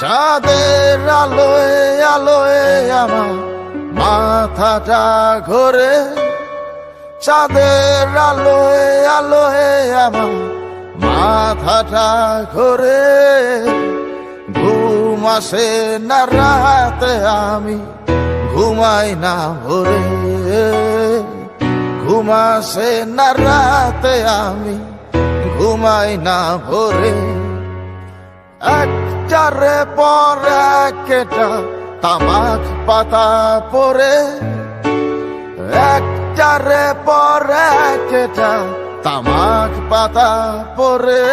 চাঁদের আলোয় আলোয় আমার মাথাটা ঘোরে, চাঁদের আলোয় আলোয় আমার মাথাটা ঘোরে। ঘুম আসে না রাতে, আমি ঘুমাই না ভোরে। ঘুম আসে না রাতে, আমি ঘুমাই না ভোরে। একটারে পর একটা তামাক পাতা পরে, একটারে পর একটা তামাক পাতা পরে।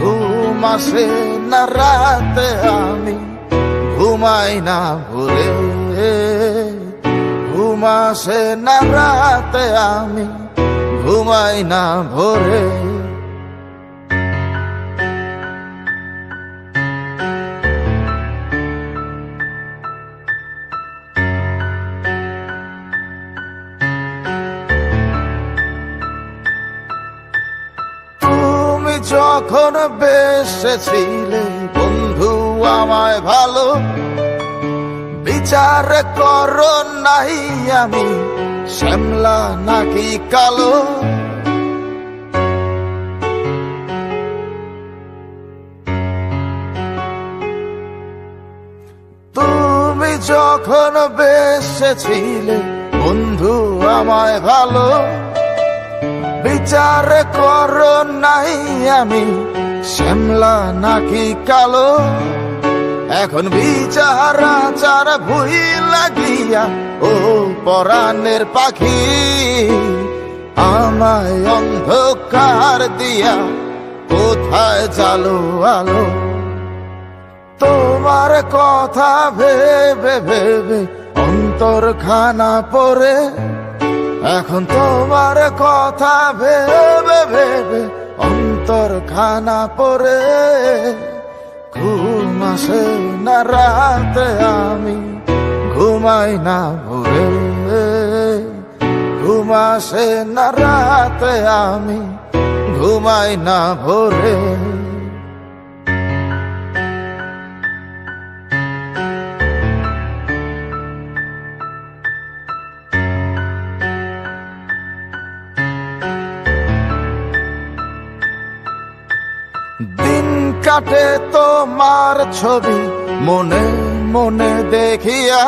ঘুম আসে না রাতে, আমি ঘুমাই না ভোরে। ঘুম আসে না রাতে, আমি ঘুমাই না ভোরে। যখন বেসেছিলে বন্ধু আমায় ভালো, বিচার করো নাই আমি শ্যামলা নাকি কালো। তুমি যখন বেসেছিলে বন্ধু আমায় ভালো, বিচার করো নাই আমি শ্যামলা নাকি কালো। এখন বিচার আচার ভুই লাগিয়া ও পরাণের পাখি আমায় অন্ধকার দিয়া কোথায় জালো আলো। তোমার কথা ভেবে ভেবে অন্তর খানা পড়ে, এখন তোমার কথা ভেবে ভেবে অন্তর খানা পড়ে। ঘুম আসে না রাতে, আমি ঘুমাই না ভোরে। ঘুম আসে না রাতে, আমি ঘুমাই না ভোরে। দিন কাটে তোমার ছবি মনে মনে দেখিয়া,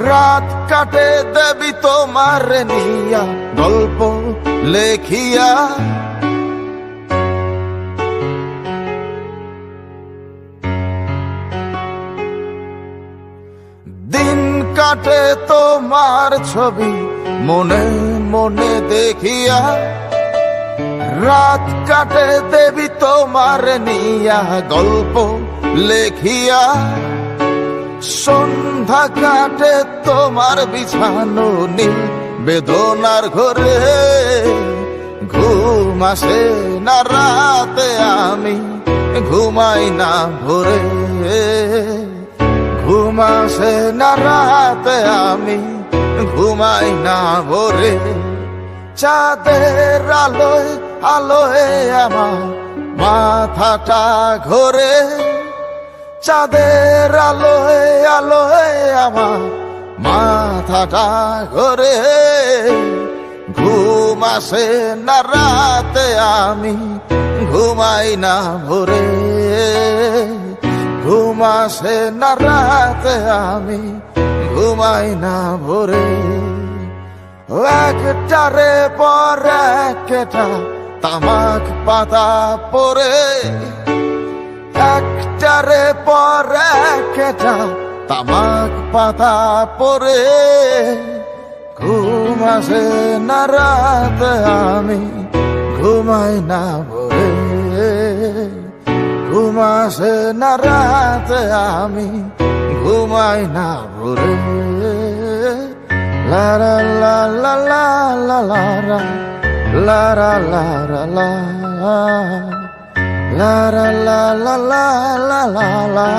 রাত কাটে দেবী তোমার নিয়া গল্প লেখিয়া। দিন কাটে তোমার ছবি মনে মনে দেখিয়া, রাত কাটে দেবী তোমার নিয়া গল্প লেখিয়া। সন্ধ্যা কাটে তোমার বিছানো নীল বেদনার ঘরে। ঘুম আসে না রাতে, আমি ঘুমাই না ভোরে। ঘুম আসে না রাতে, আমি ঘুমাই না ভোরে। চাঁদের আলোয় আলোয় আমার মাথাটা ঘোরে, চাঁদের আলোয় আলোয় আমার মাথাটা ঘোরে। ঘুম আসে না রাতে, আমি ঘুমাই না ভোরে। ঘুম আসে না রাতে, আমি ঘুমাই না ভোরে। একটারে পর একটা তামাক পাতা পরে, একটারে পর একটা তামাক পাতা পরে। ঘুম আসে না রাতে, আমি ঘুমাই না ভোরে। ঘুম আসে না রাতে, আমি ঘুমাই না ভোরে। La la la la la la la la la la la la la la la la la la la la